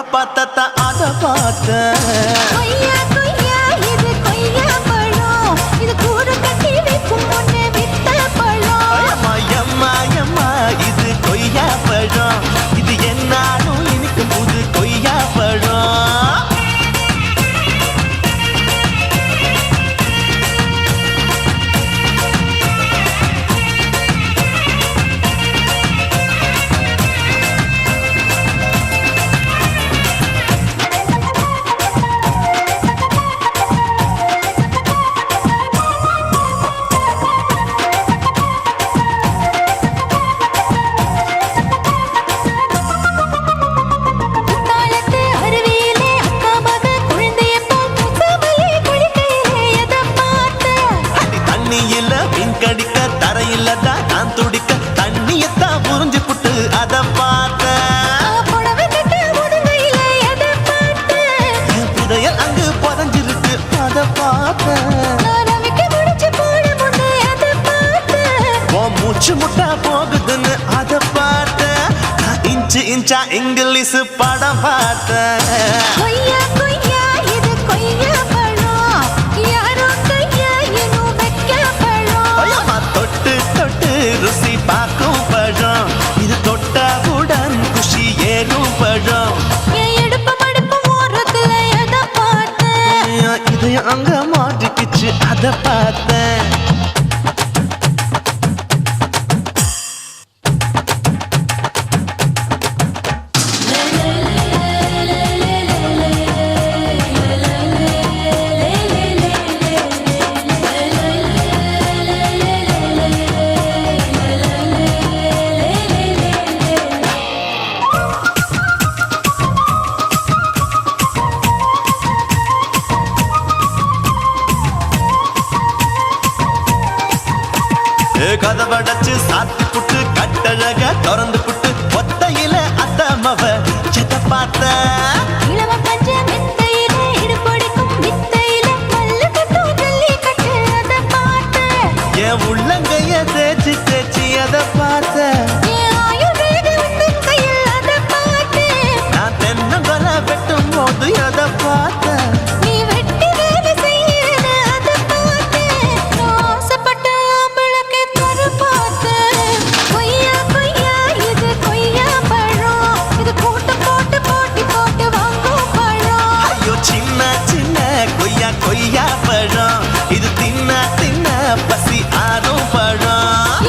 காப்பாத்தத்த அத பார்த்த கொய்யா கொய்யா இது கொய்யா பழம் இது கூட கட்டி வைக்கும் முன்னே வித்த பழம் எம்மா எம்மா இது கொய்யா பழம் இது என்னாலும் இனிக்கும் புது கொய்யா பழம் கடிக்க தரையில்லதா நான் துடிக்க தண்ணியத்தான் புரிஞ்சு புட்டு அத பார்த்த புதையல் அங்கு புதஞ்சிருக்கு அத பார்த்த மூச்சு முட்டா போகுதுன்னு அத பார்த்த இன்ச்சு இன்ச்சா இங்கிலீஷ் படம் பார்த்த ருசி பார்க்கும் பழம் இது தொட்டாவுடன் குஷி ஏறும் பழம் இதையும் அங்க மாட்டிக்கிச்சு அத பார்த்தேன் கதவடைச்சு சாத்தி புட்டு கட்டழக திறந்து புட்டு ஒத்தையில அத்தமவ செத்த பார்த்த என் உள்ளங்கைய தேய்ச்சி தேய்ச்சி அத பார்த்த நான் தென்னங்கொலை வெட்டும் போது அத பார்த்த கொய்யா பழம் இது தின்ன தின்ன பசி ஆறும் பழம்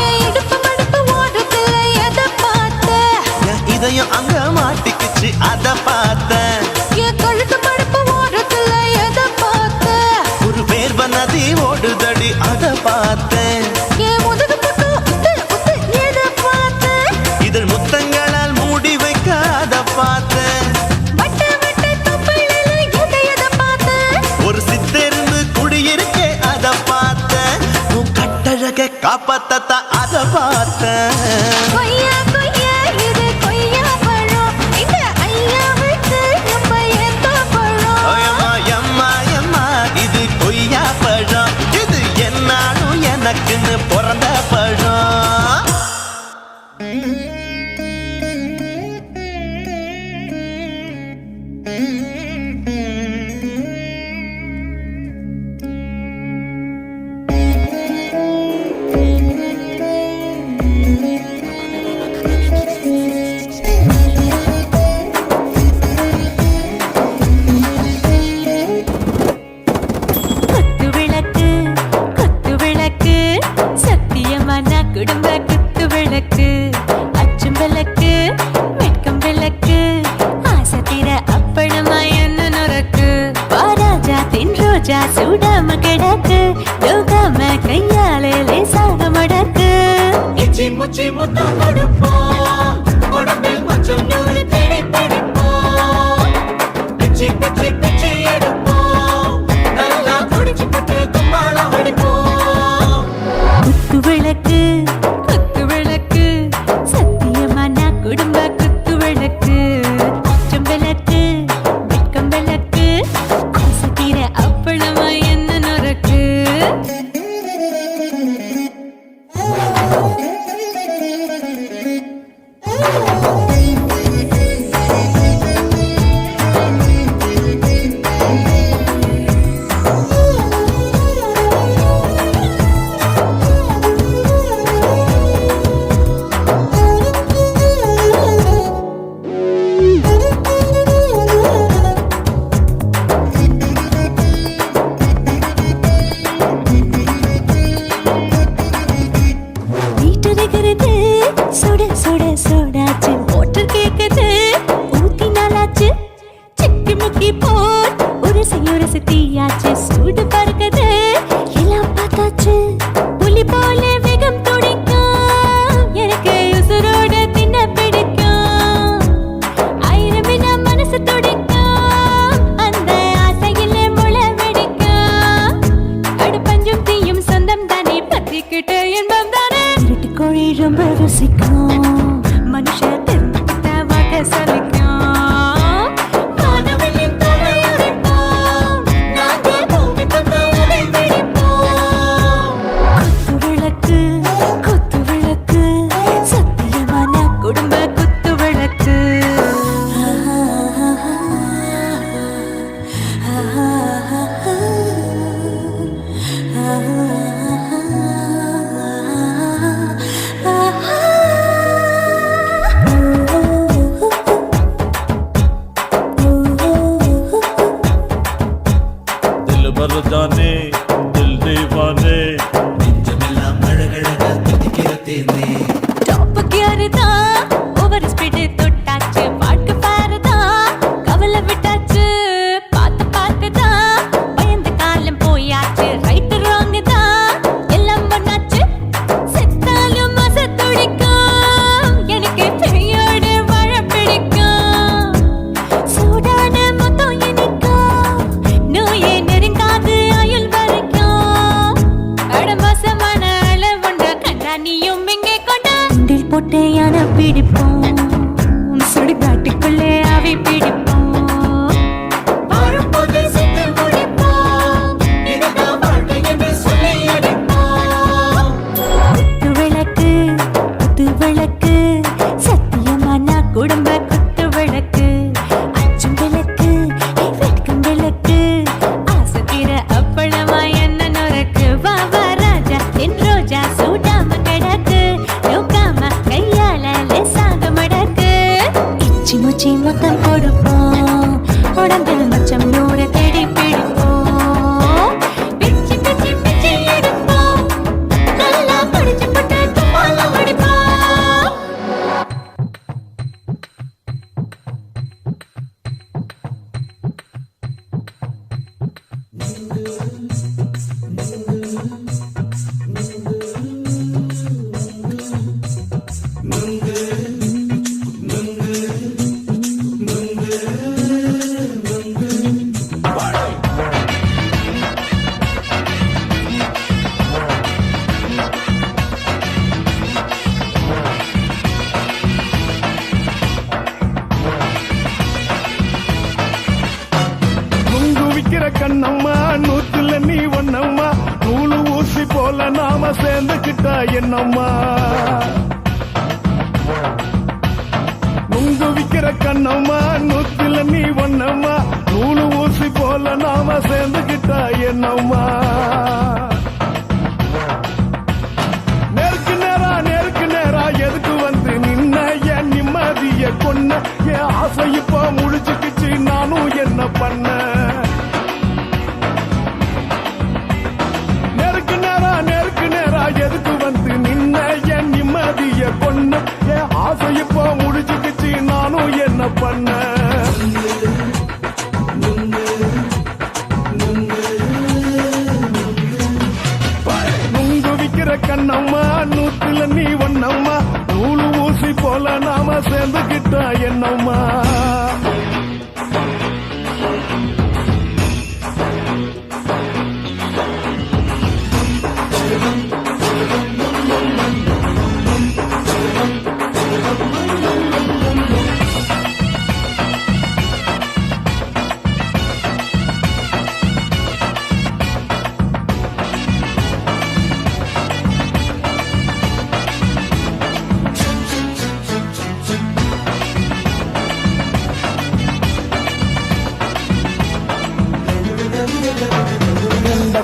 இதையும் அங்க மாட்டிக்கிச்சு அத பார்த்த ஒரு வேர்வ நதி ஓடுதடி அத பார்த்தேன் இதழ் முத்தங்களால் மூடி வைக்க அத பார்த்தேன் காப்பாத்தத்த அத பார்த்த இது கொய்யா பழம் இது என்னாலும் எனக்குன்னு பிறந்த பழம் சுடாம கிடக்கு யோகாம கையாலே லேசாக மடக்கு இச்சி முச்சி முத்தம் கொடுப்போம் உடம்பில் மச்சம் நூறு தேடி பிடிப்போம் பிச்சி பிச்சி பிச்சி எடுப்போம் நல்லா குடிச்சு பட்டு கும்பாளம் அடிப்போம் குத்து விளக்கு குத்து விளக்கு சத்தியமான குடும்ப குத்து விளக்கு அச்சம் விளக்கு வெட்கம் விளக்கு ஆசைக்கிற அப்பளமா என்ன நொறுக்கு மனசு தீயாச்சு சூடு பறக்குது எல்லாம் பார்த்தாச்சு புலி போல வேகம் துடிக்கும் எனக்கு உசுரோட தின்ன பிடிக்கும் ஆயிரம் வினா மனசு துடிக்கும் அந்த ஆசையிலே முளை வெடிக்கும் அடு பஞ்சும் தீயும் சொந்தம் தானே பத்திக்கிட்டு இன்பம் தானே இருட்டு கோழி ரொம்ப ருசிக்கும் மனுஷ தெரிஞ்சுக்கிட்ட வாக்க சலிக்கும் जाने दिल दीवाने நெஞ்சமெல்லாம் அழகழகா துடிக்கிற தேனே டாப் கியர் தான் ஓவர் ஸ்பீட் தொட்டாச்சு பாட்டு பாரு தான் கவலை விட்டாச்சு பார்த்து பார்த்து தான் பயந்த காலம் போயாச்சு ரைட் ராங் தான் எல்லாம் பண்ணாச்சு செத்தாலும் மச துடிக்கும் எனக்கு பெரியோடு வாழ பிடிக்கும் சூடான மொத்தம் இனிக்கும் நோயே நெருங்காது ஆயுள் வரைக்கும் அடமோசமான அளவுண்ட கண்டா நீயும் இங்கே கொண்ட உண்டில் போட்டு யானை பிடிப்போம் சுடுகாட்டுக்குள்ளே அவை பிடிப்போம் வரும்போது செத்து முடிப்போம் இதுதான் வாழ்க்கை என்று சொல்லி அடிப்போம் குத்து விளக்கு சத்தியமான குடும்ப குத்து விளக்கு அச்சும் விளக்கு வெட்கம் விளக்கு ஆசத்திர அப்பளமா என்ன நொறுக்கு வா வா ராஜா என் ரோஜா சூடாம கிடக்கு நோக்காம கையால லேசாக மடக்கு இச்சி முச்சி மொத்தம் கொடுப்போம் உடம்பில் மச்சம் நூறு தேடி பிடிப்போம் பிச்சி பிச்சி பிச்சி எடுப்போம் நல்லா படிச்சு போட்டு துப்பால முடிப்போம் நுங்கு விக்கிற கண்ணம்மா நூத்துல நீ ஒன்னம்மா நூலு ஊசி போல நாம சேர்ந்துக்கிட்டா என்னம்மா நுங்கு விக்கிற கண்ணம்மா நூத்துல நீ ஒன்னம்மா நூலு ஊசி போல நாம சேர்ந்துக்கிட்டா என்னம்மா நேருக்கு நேரா எதுக்கு வந்து நின்ன என் நிம்மதிய கொன்ன என் ஆசை இப்ப முடிச்சுக்கிச்சு நானும் என்ன பண்ண நேருக்கு நேரா எதுக்கு வந்து நின்ன என் நிம்மதிய கொன்ன என் ஆசை இப்ப முடிச்சுக்கிச்சு நானும் என்ன பண்ண நுங்கு விக்கிற கண்ணம்மா நூத்துல நீ ஒன்னம்மா நூலு ஊசி போல நாம சேர்ந்துக்கிட்டா என்னம்மா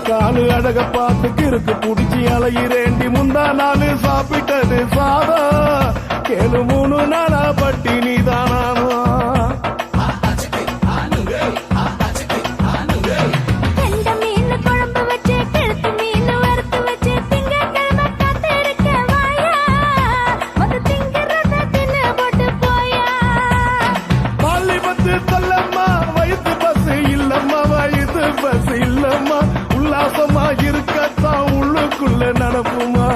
காலு அழக பார்த்து கிறுக்கு புடிச்சி அலையிறேண்டி முந்தா நாலு சாப்பிட்டது சாதம் கேளு 3 நாளா பட்டினி தானாமா பஸ் இல்லம்மா உல்லாசமா இருக்கத்தான் உள்ளுக்குள்ள நடப்புமா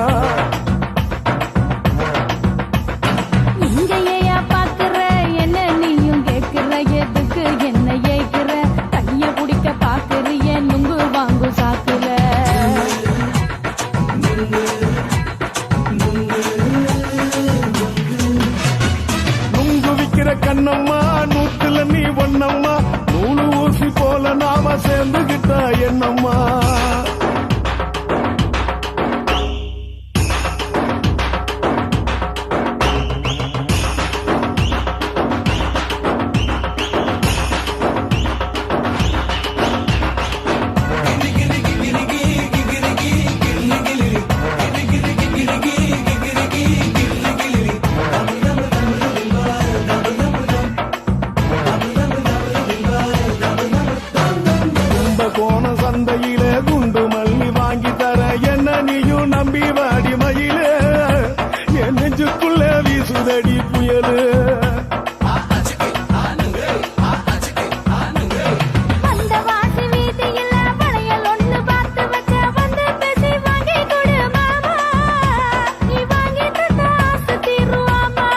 இங்கேயா பாக்குற என்ன நீயும் கேக்குற எதுக்கு என்ன ஏக்குற கைய பிடிக்க பாக்குறிய நுங்கு வாங்கு சாக்குற நுங்கு விக்கிற கண்ணம்மா நூத்துல நீ ஒன்னம்மா நூலு ஊசி போல நாம சேர்ந்துகிட்டா என்னம்மா கும்பகோண சந்தையில குண்டு மல்லி வாங்கி தர என்ன நீயும் நம்பி வாடி மயில என் நெஞ்சுக்குள்ள வீசுதடி புயலு அந்த வாசி வீதியில வளையல் ஒண்ணு பார்த்து வச்ச வந்து பேசி வாங்கி கொடு மாமா நீ வாங்கி தந்தா ஆசை தீருவாமா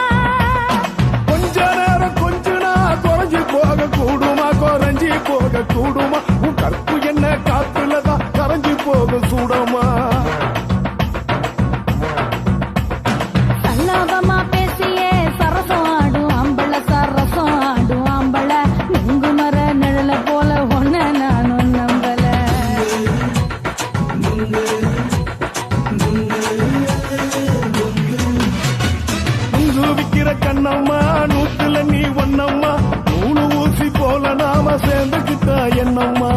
கொஞ்ச நேரம் கொஞ்ச நான் குறைஞ்சு போக கூடுமா குறைஞ்சி போக கூடுமா உன் கற்பு என்ன காத்துலதான் கரைஞ்சு போக சூடமா சல்லாபமா பேசியே சரசம் ஆடும் அம்பள சரசம் ஆடும் அம்பள நுங்கு மர நிழல போல ஒன்ன நானும் நம்பல நுங்கு விக்கிற கண்ணம்மா நூத்துல நீ ஒன்னம்மா நூலு ஊசி போல நாம சேர்ந்துக்கிட்டா என்னம்மா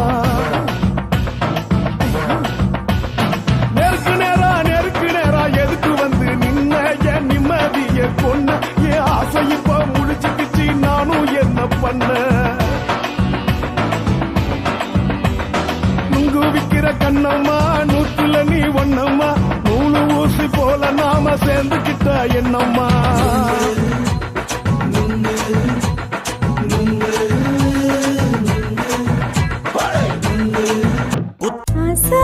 நெருக்கு நேரா எதுக்கு வந்து நின்ன என் நிம்மதிய கொன்ன என் ஆசை இப்ப முடிச்சுக்கிச்சு நானும் என்ன பண்ண நுங்கு விக்கிற கண்ணம்மா நூத்துல நீ ஒன்னம்மா நூலு ஊசி போல நாம சேர்ந்துக்கிட்டா என்னம்மா ஆசை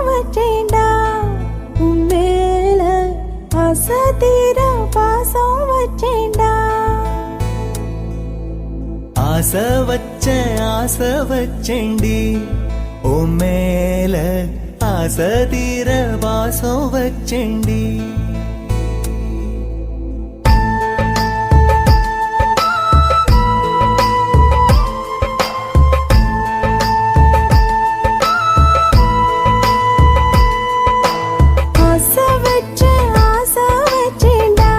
வச்சேண்டா உன் மேல ஆசை தீர பாசம் வச்சேண்டா ஆசை வச்சேண்டி ஓ மேல ஆசை தீர வாசம் வச்சேண்டி ஆசை வச்சேண்டா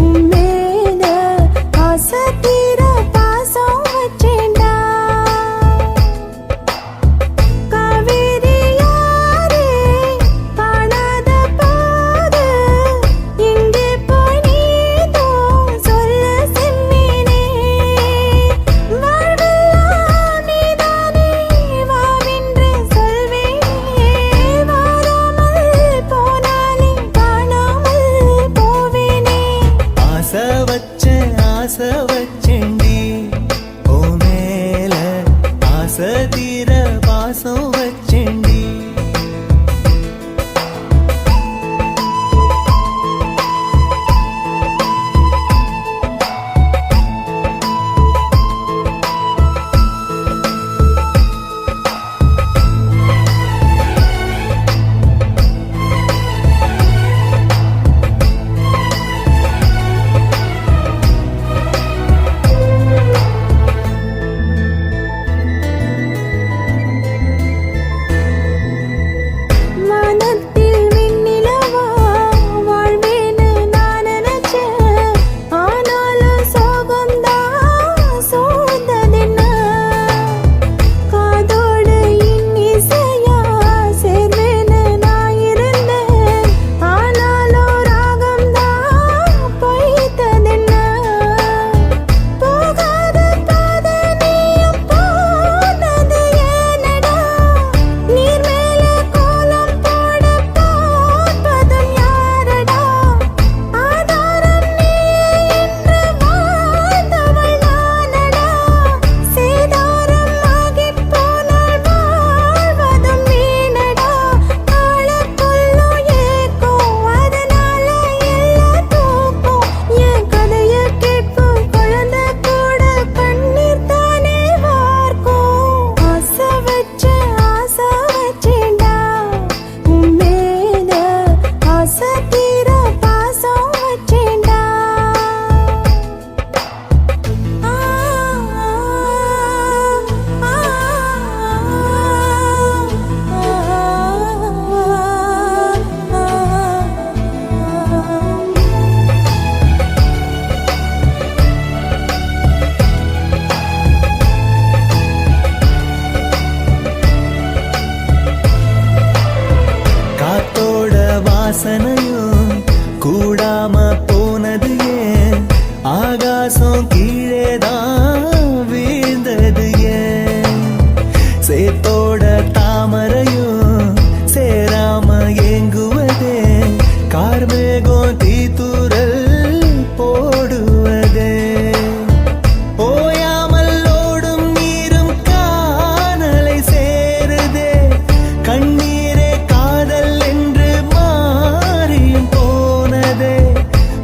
உன் மேல ஆசை தீர பாசம் வச்சேண்டா காவேரி யாரே காணாத பாத வாசனையும் கூடாம போனது ஏன் ஆகாசம் கீழேதான் வீழ்ந்தது ஏன் சேத்தோட தாமரையும் சேராம ஏங்குவதே கார்மேகம் தீத்துரல் போடுவதே ஓயாமல் ஓடும் நீரும் காணலை சேருதே கண்ணீரே காதல் என்று மாறியும் போனதே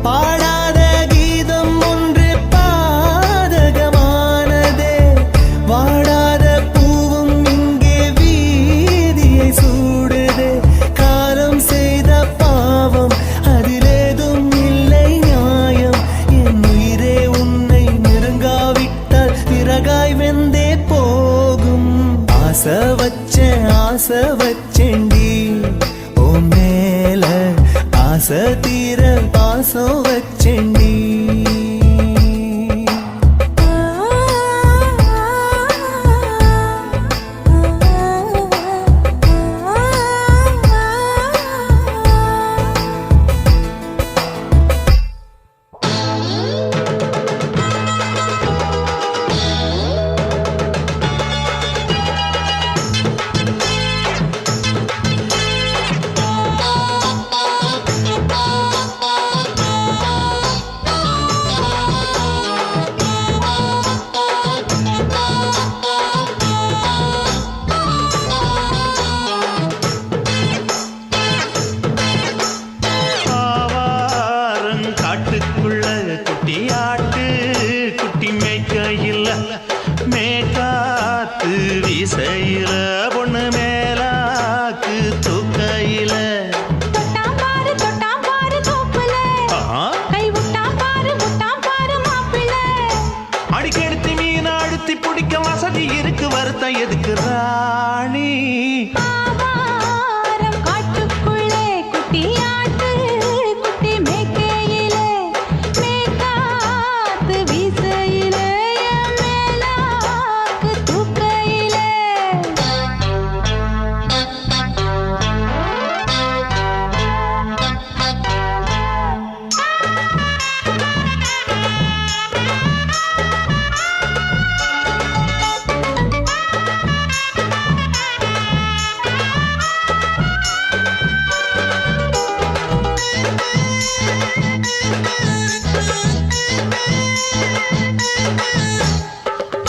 பாடாத கீதம் ஒன்று பாதகமானதே வாடாத பூவும் இங்கே வீதியை சூடுதே காலம் செய்த பாவம் அதிலேதும் இல்லை நியாயம் என் உயிரே உன்னை நெருங்காவிட்டால் விறகாய் வெந்தே போகும் ஆசை வச்சேன்டி ஓ மேல ஆசை தீர பாசம் வச்சேன்டி காட்டுக்குள்ள குட்டி ஆட்டு குட்டி மேய்க்கையில் மேக்காத்து வீசையில பொண்ணு மேலாக்கு தூக்கையில தொட்டாம் பாரு தோப்புல கை விட்டாம் பாரு மாப்பிள்ள அடிக்கெடுத்து மீன் அழுத்தி பிடிக்க வசதி இருக்கு வருத்தம் எதுக்கு ராணி ஆவாரம் காட்டுக்குள்ளே குட்டியாட்டு குட்டி மேய்க்கையிலே மேய்க்காத்து வீசையிலே என் மேலாக்கு தூக்கையிலே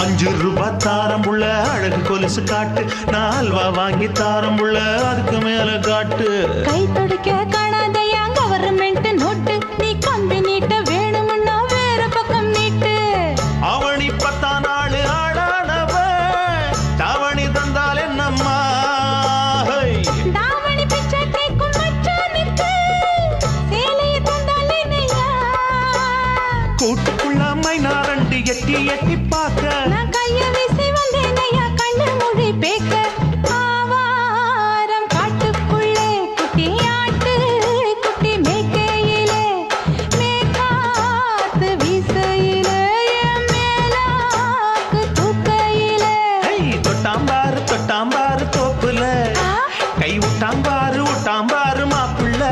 ₹5 தாரம்புள்ள அழகு கொலுசு காட்டு நால்வா வாங்கி தாரம்புள்ள அதுக்கு மேல காட்டு கை துடிக்க காணாதையா கவர்மெண்ட் நோட்டு நீ கம்பி நீட்ட வேணும்னா வேற பக்கம் நீட்டு அவனி 10 நாள் ஆடானவ தாவணி தந்தால் என்னம்மா தாவணி பிச்சை கேட்கும் மச்சானுக்கு சேலையை தந்தாலே நையா கூட்டுக்குள்ள மைனாரண்டு எட்டி எட்டி பார்க்க நான் கைய வீசி வந்தேன் ஐயா கண்ணு மொழி பேக்க ஆவாரம் காட்டுக்குள்ளே குட்டியாட்டு குட்டி மேய்க்கையிலே மேய்க்காத்து வீசையிலே என் மேலாக்கு தூக்கையிலே தொட்டாம்பாரு தோப்புல கை விட்டாம்பாரு மாப்புள்ள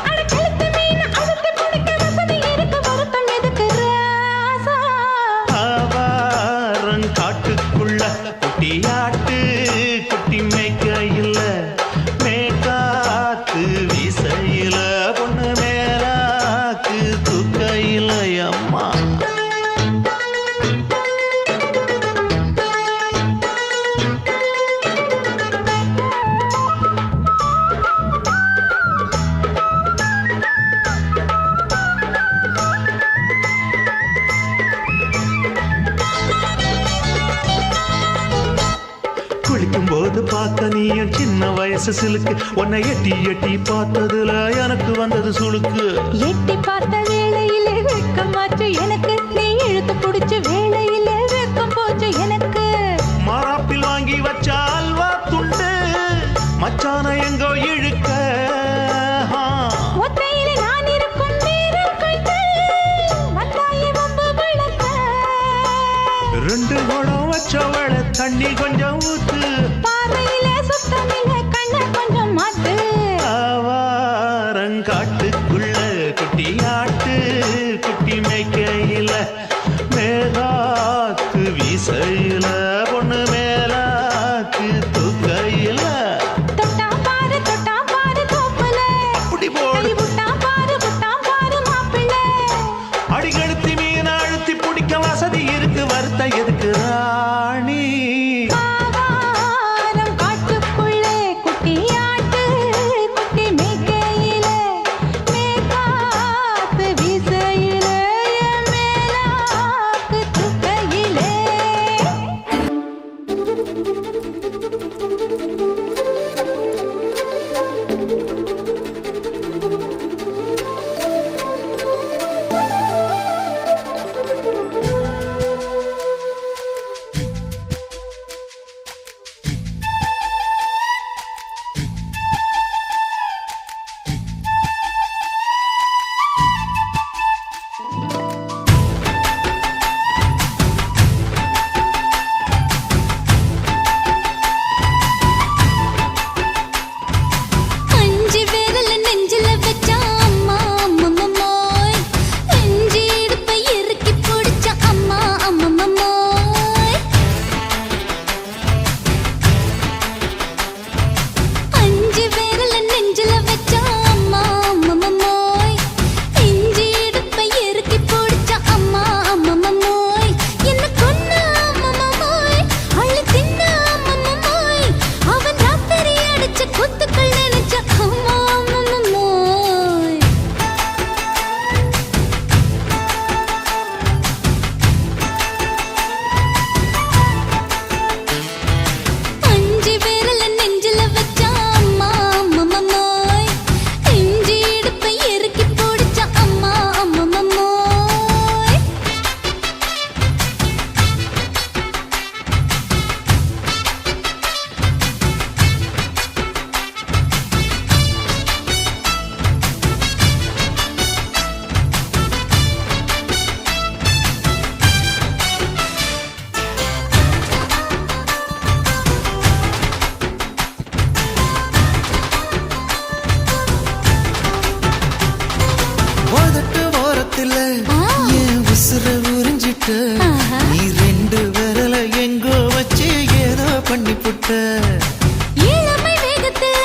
அட கழுத்து மீன் அழுத்து பிடிக்க வசதி இருக்கு வருத்தம் எதுக்கு ராசா ஆவாரம் காட்டுக்குள்ள குட்டியாட்டு குட்டி மேய்க்கையில் மேற்காத்து வீசையில பொண்ணு மேலாக்கு தூக்கையில் அம்மா குளிக்கும் போது பார்த்த நீயும் சின்ன வயசு சிலுக்கு உன்னை எட்டி எட்டி பார்த்ததுல எனக்கு வந்தது சுளுக்கு எட்டி பார்த்த வேளையிலே வெட்கமாச்சு எனக்கு நீ இழுத்து பிடிச்சு வேளையிலே வெட்கம் போச்சு எனக்கு மாறாப்பில் வாங்கி வச்ச அல்வா துண்டு மச்சான எங்கோ இழுக்க ஒத்தையிலே நான் இருக்கும் நேரம் கண்டு வந்தாயே வம்பு விளக்க 2 குடம் வச்சவள தண்ணி கொஞ்சம் ஊத்து பார்வையிலே சுத்தமில்லை கண்ண கொஞ்சம் மாத்து ஆவார இசையில பொண்ணு மேலாக்கு தூக்கையில தொட்டா பாரு தோப்புல புடி போடு விட்டா பாரு மாப்பிள்ளை அடிகழுத்தி மீன் அழுத்தி பிடிக்க வசதி இருக்கு வருத்த எதுக்கு ராணி ஆவாரம் காட்டுக்குள்ளே குட்டியாட்டு குட்டி மேய்க்கையிலே மேற்காத்து வீசையிலே என் மேலாக்கு தூக்கையிலே அஞ்சு விரல நெஞ்சில வச்சா அம்மா அம்மம்மோய் அஞ்சு இடுப்பை இறுக்கி பிடிச்சா அம்மா அம்மம்மோய் அஞ்சு விரல நெஞ்சில வச்சா அம்மா அம்மம்மோய் அஞ்சு இடுப்பை இறுக்கி பிடிச்சா அம்மா அம்மம்மோய் என்ன கொன்ன அம்மம்மோய் அள்ளி தின்ன அம்மம்மோய் அவன் ராத்திரி அடிச்ச குத்துக்கள் நினைச்ச அம்மா அம்மம்மோய் அஞ்சு விரல நெஞ்சில வச்சா அம்மா அம்மம்மோய் அஞ்சு இடுப்பை இறுக்கி பிடிச்ச அம்மா அம்மம்மோய் உதட்டு ஓரத்துல என் உசுர உறிஞ்சிட்ட ஆஹா. நீ ரெண்டு விரல எங்கோ வச்சு ஏதோ பண்ணி புட்ட இளமை வேகத்துல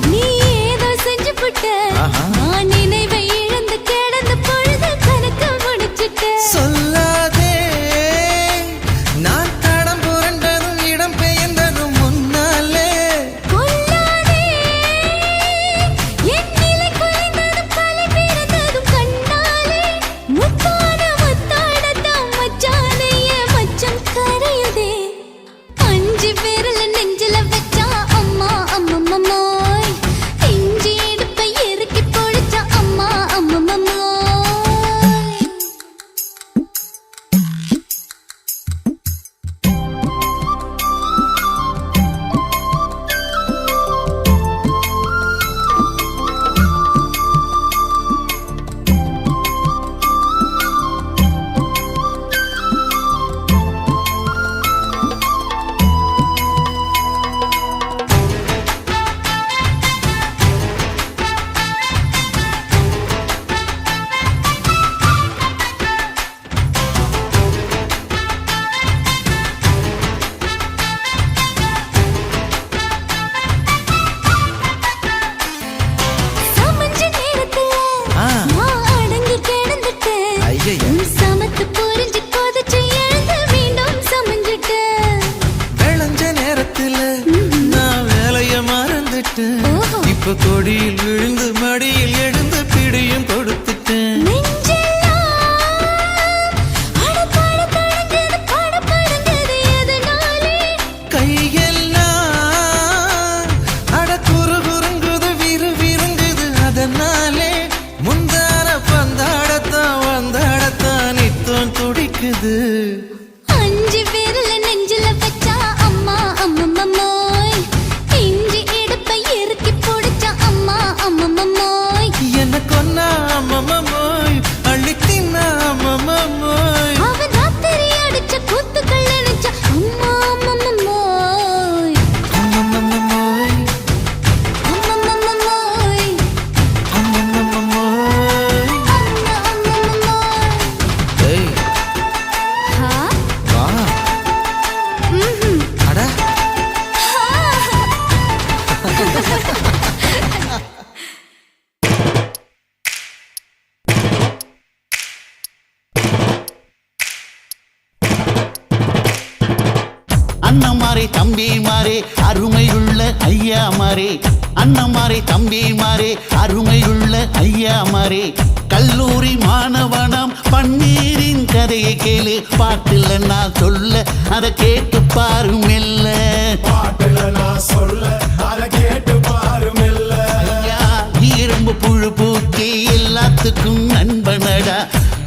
நீ ஏதோ செஞ்சு புட்ட ஆஹா. நான் நினைவை இழந்து கிடந்த பொழுது கணக்கு முடிச்சிட்ட சொல்லாதே நான் தடம் புரண்டதும் இடம் பெயர்ந்ததும் முன்னாலே கொல்லாதே என் நிலை குறைந்ததும் கலை பிறந்ததும் கண்ணாலே முத்தான முத்தாடத்தான் மச்சானைய மச்சம் கரையுதே அஞ்சு விரல நெஞ்சில அண்ணமாரே தம்பிமாரே அருமையுள்ள ஐயாமாரே, அண்ணமாரே தம்பிமாரே அருமையுள்ள ஐயாமாரே. கல்லூரி மாணவனாம் பன்னீரின் கதையை கேளு, பாட்டுல நான் சொல்ல அதை கேட்டு பாரு மெல்ல. பாட்டுல நான் சொல்ல அத கேட்டு பாரு மெல்ல. ஐயா இரும்பு புழு பூக்கி எல்லாத்துக்கும் நண்பனடா,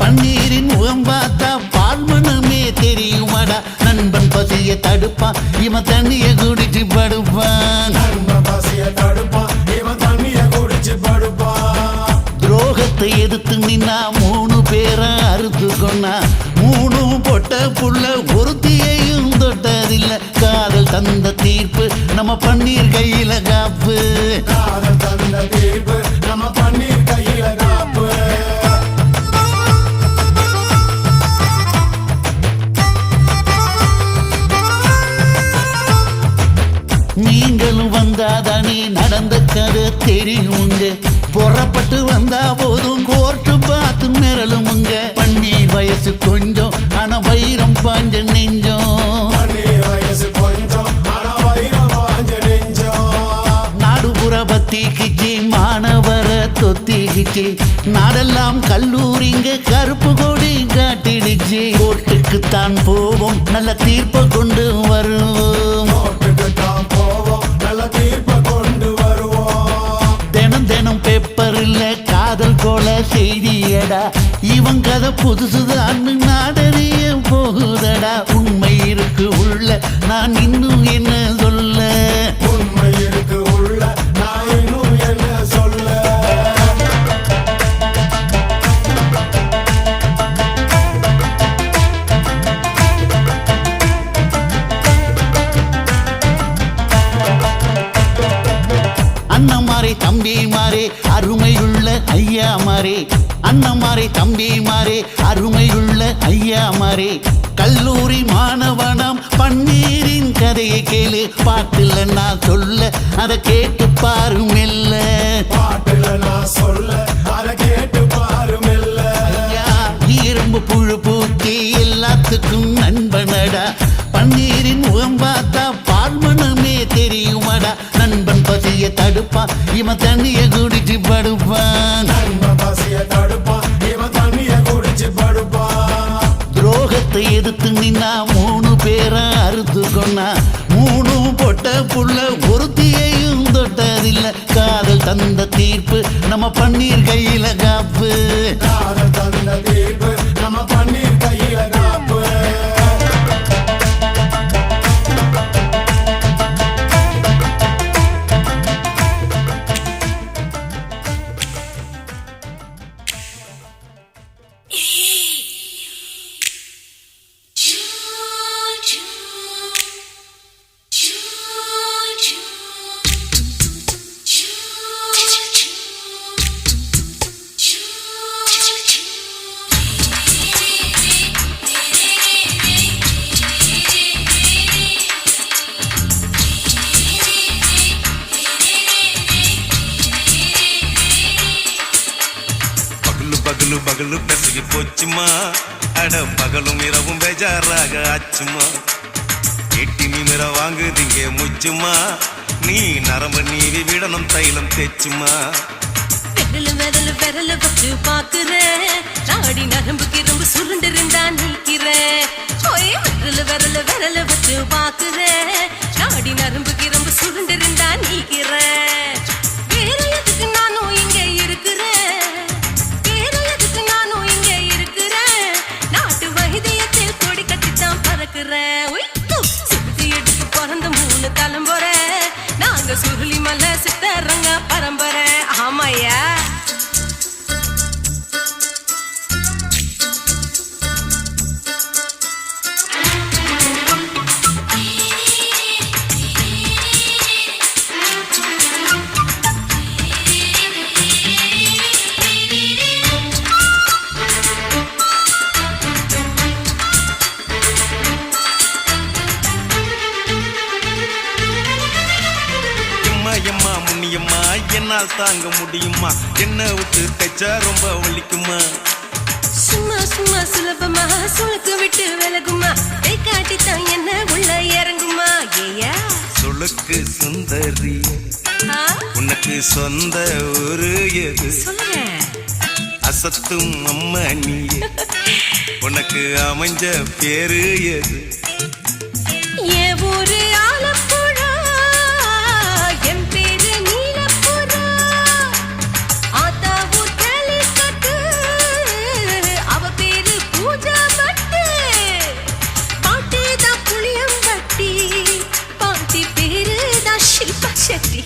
பன்னீரின் முகம் பார்த்தா பால்மனமே தெரியுமாடா. நண்பன் பசிய தடுப்பான், இவன் தண்ணிய குடிச்சு படுப்பான். நண்பன் பசிய தடுப்பான், இவன் தண்ணிய குடிச்சு படுப்பான். துரோகத்தை எதிர்த்து நின்னா 3 பேரை அறுத்து கொண்டா, 3 பொட்ட புள்ள ஒருத்தியையும் தொட்டதில்லை. காதல் தந்த தீர்ப்பு நம்ம பன்னீர் கையில காப்பு. காதல் தந்த தீர்ப்பு நம்ம பன்னீர் கையில காப்பு. நீங்களும் வந்தாதானே நடந்த கதை தெரியுங்க, புறப்பட்டு வந்தா போதும் கோர்ட்டு பார்த்து மிரளுமுங்க. பன்னீர் வயசு கொஞ்சம் ஆனா வைரம் பாஞ்ச நெஞ்சம், பன்னீர் வயசு கொஞ்சம் ஆனா வைரம் பாஞ்ச நெஞ்சம். நாடுபுற பத்திக்கிச்சு மாணவர தொத்திக்கிச்சு, நாடெல்லாம் கல்லூரிங்க கருப்பு கொடி காட்டிடுச்சு. கோர்ட்டுக்குத்தான் போவோம் நல்ல தீர்ப்பை கொண்டு வருவோம், கோர்ட்டுக்குத்தான் போவோம் நல்ல தீர்ப்பை கொண்டு வருவோம். தினம் தினம் பேப்பர்ல காதல் கொலை செய்தியடா, இவன் கதை புதுசுதான் நாடறிய போகுதடா. உண்மை இருக்கு உள்ள நான் இன்னும் என்ன சொல்ல, உண்மை இருக்கு உள்ள நான் இன்னும் என்ன சொல்ல. அண்ணமாரே தம்பிமாரே அருமையுள்ள ஐயாமாரே, அண்ணமாரே தம்பிமாரே அருமையுள்ள ஐயாமாரே. கல்லூரி மாணவனாம் பன்னீரின் கதையை கேளு, பாட்டுல நான் சொல்ல அதை கேட்டு பாரு மெல்ல. பாட்டுல நான் சொல்ல அத கேட்டு பாரு மெல்ல. ஐயா இரும்பு புழு பூக்கி எல்லாத்துக்கும் நண்பனடா, பன்னீரின் முகம் பார்த்தா பால்மனமே தெரியுமாடா. நண்பன் பசிய தடுப்பான், இவன் தண்ணிய குடிச்சு படுப்பான். நண்பன் பசிய தடுப்பான், இவன் தண்ணிய குடிச்சு படுப்பான். துரோகத்தை எதிர்த்து நின்னா 3 பேரை அறுத்து கொண்டா, 3 பொட்ட புள்ள ஒருத்தியையும் தொட்டதில்லை. காதல் தந்த தீர்ப்பு நம்ம பன்னீர் கையில காப்பு. காதல் தந்த தீர்ப்பு நம்ம பன்னீர் கையில காப்பு. பகலு பகலு பெசகி போச்சுமா, அட பகலும் இரவும் பேஜாராக ஆச்சுமா. எட்டி நிமிர வாங்குதிங்க முச்சுமா, நீ நரம்பு நீவி விடணும் தைலம் தேச்சுமா. விரல் விரல் வச்சு பாக்குறேன், நாடி நரம்பு கிரம்பு சுருண்டிருந்தா நீக்கிறேன். விரல் வச்சு பாக்குறேன், நாடி நரம்பு கிரம்பு சுருண்டிருந்தா நீக்கிறேன். வேற எதுக்கு நானும் இங்க இருக்கிறேன், வேற எதுக்கு நானும் இங்க இருக்கிறேன். நாட்டு வைத்தியத்தில் கொடி கட்டித்தான் பறக்கிறேன். சுத்தி எடுத்து பிறந்த 3 தலைமுறை, நாங்க சுருளி மலை சித்தரங்க பரம்பரை. ஆமாய்யா எம்மா முன்னியம்மா என்னால் தாங்க முடியுமா, என்ன விட்டு தைச்சா ரொம்ப வலிக்குமா. சும்மா சும்மா சுலபமா சுளுக்கு விட்டு விலகுமா, கை காட்டித்தான் என்ன உள்ள இறங்குமா. சுந்தரிய உனக்கு சொந்த ஊரு எது அசத்தும் அம்மா நீயே உனக்கு அமைஞ்ச பேரு எது ஏ ஊரு ஆலப்புழா என் பேரு நீலப்புறா ஆத்தா ஊர் கேலிக்கட்டு அவ பேரு பூஜா பட்டு பாட்டி தான் புளியம்பட்டி பாட்டி பேரு தான் ஷில்பா செட்டி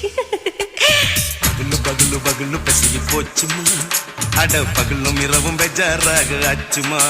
பகலு பகலு பகலு பசிக்கு போச்சுமா அட பகலும் இரவும் பெஜாராக ஆச்சுமா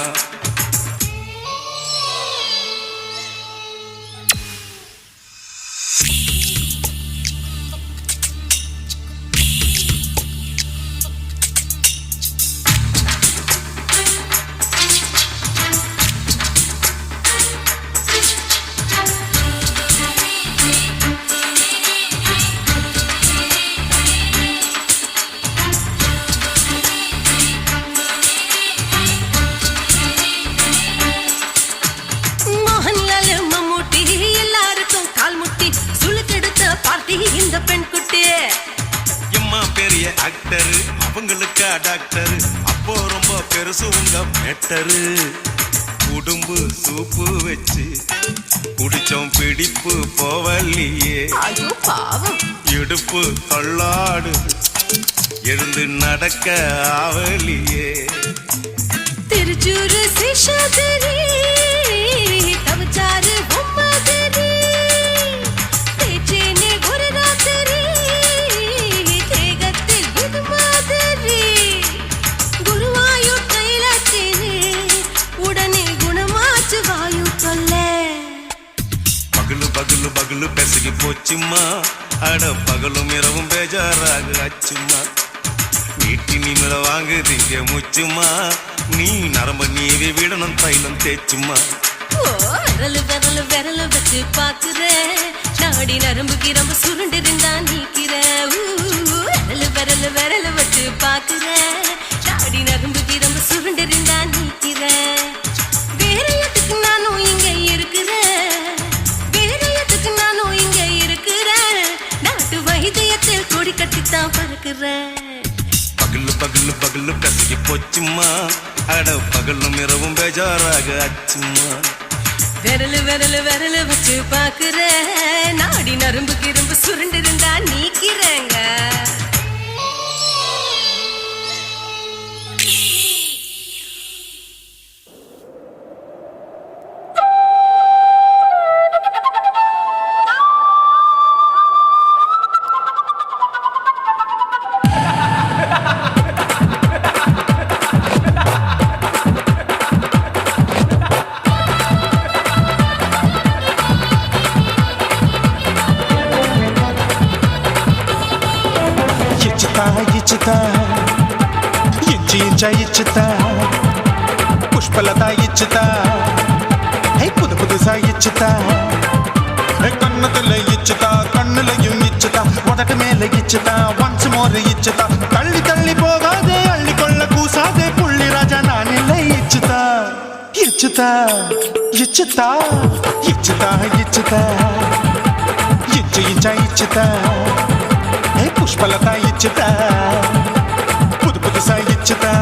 இந்த பெண் குட்டி எம்மா பெரிய ஆக்டர் அவங்களுக்கா டாக்டர் அப்போ ரொம்ப பெருசு உங்க மேட்டரு உடும்பு சூப்பு வச்சு குடிச்சோம் பிடிப்பு போவல்லையே ஐயோ பாவம் இடுப்பு தள்ளாடு எழுந்து நடக்க ஆவலியே திருச்சூரு சேஷாதிரி தவச்சாரு பொம்மாதிரி தேச்சேனே ஒரு ராத்திரி தேகத்தில் இது மாதிரி குருவாயூர் தைலத்தேனே உடனே குணமாச்சு வாயு சொல்ல பகலு பகலு பகலு பெசகி போச்சுமா அட பகலும் இரவும் பேஜாராக ஆச்சுமா நீட்டி நிமிட வாங்கு திங்க முச்சுமா நீ நரம்ப நீவி விடணும் தைலம் தேய்ச்சுமா விரலு விரலு விரலு வச்சு பாக்குற நாடி நரம்பு கிரம்பு சுருண்டு இருந்தா நீக்கிற விரலு விரலு விரலு வச்சு பாக்குற நாடி நரம்பு கிரம்பு சுருண்டு இருந்தா நீக்கிற வேற எதுக்கு நானும் இங்க இருக்கிறேன் வேற எதுக்கு நானும் இங்க இருக்கிறேன் நாட்டு வைத்தியத்தில் கொடி கட்டித்தான் பறக்குறேன் பகலு பகலு பகலு பெசகி போச்சுமா அட பகலும் இரவும் பேஜாராக ஆச்சுமா விரலு விரலு விரலு வச்சு பாக்குற நாடி நரம்பு கிரும்பு சுருண்டு இருந்தா நீக்கிறேங்க ఇచ్చుతా ఇంచి ఇంచా ఇచ్చుతా పుష్పలత ఇచ్చుతా హై புது புதுசா இச்சுதா கண்ணத்துல இச்சுதா கண்ணுலையும் இச்சுதா உதட்டு மேல இச்சுதா ஒன்ஸ் மோர் இச்சுதா தள்ளி தள்ளி போகாதே அள்ளி கொள்ள கூசாதே புள்ளி ராஜா நான் இல்லை இச்சுதா இச்சுதா இச்சுதா இச்சுதா இச்சுதா ఇంచు ఇంచా ఇచ్చుతా పుష్పలత ఇచ్చుతా புது புதுசா இச்சுதா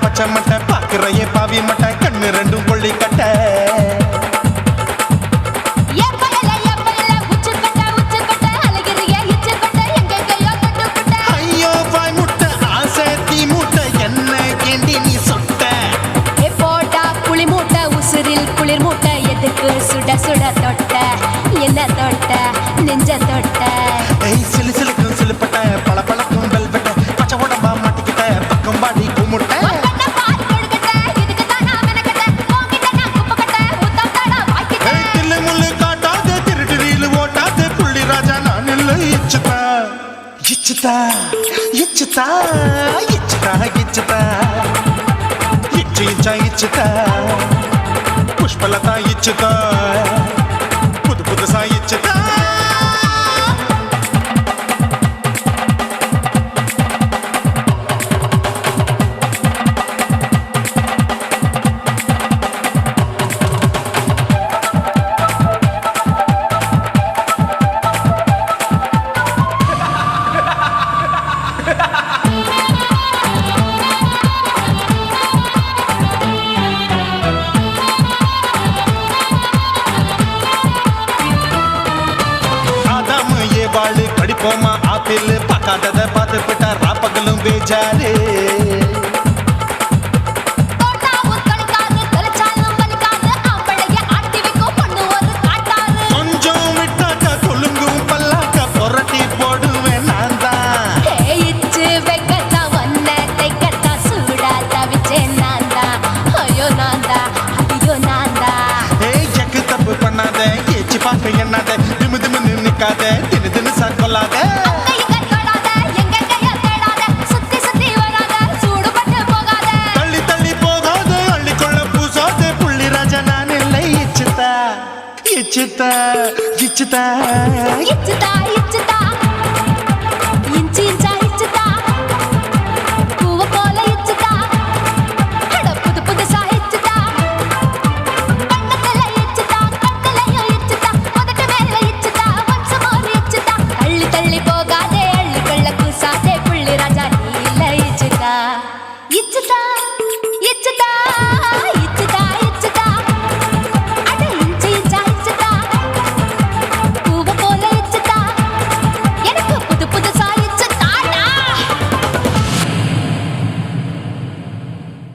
பச்சை மட்டை பாக்குறையே பாவி மட்டை கண்ணு ரெண்டும் கொள்ளி கட்ட ஐயோ பாய் முட்டை ஆசை தீ மூட்டை என்ன கேண்டி நீ சொட்ட போட்டா புளி மூட்டை உசுரில் குளிர் மூட்டை எதுக்கு சுட சுட தொட்ட என்ன தொட்ட நெஞ்ச தொட்ட சிலு சிலுக்கும் சிலுப்பட்ட பல பழக்கும் வெல்வெட்ட பச்சை உடம்பா மாட்டிக்கிட்ட பக்கம் பாடி குமுட்ட இச்சுதா இச்சுதா இச்சுதா இச்சுதா இச்சு இச்சா இச்சுதா புஷ்பலதா இச்சுதா புது புதுசா இச்சுதா வாழு படிப்போமா ஆப்பிள் பார்க்காதத பார்த்து விட்டா ராப்பகலும் பேஜாரு கொஞ்சம் விட்டாக்கா கொலுங்கும் பல்லாக்கா புரட்டி போடுவேன் நான் தான் எக்கு தப்பு பண்ணாத ஏச்சி பார்க்க எண்ணாத திமு திமு நிக்காத தினு தினு சாக்கொள்ளாத தள்ளி தள்ளி போகாத அள்ளிக்கொள்ள பூசாத புள்ளி ராஜா நான் இல்லை இச்சுதா இச்சுதா இச்சுதா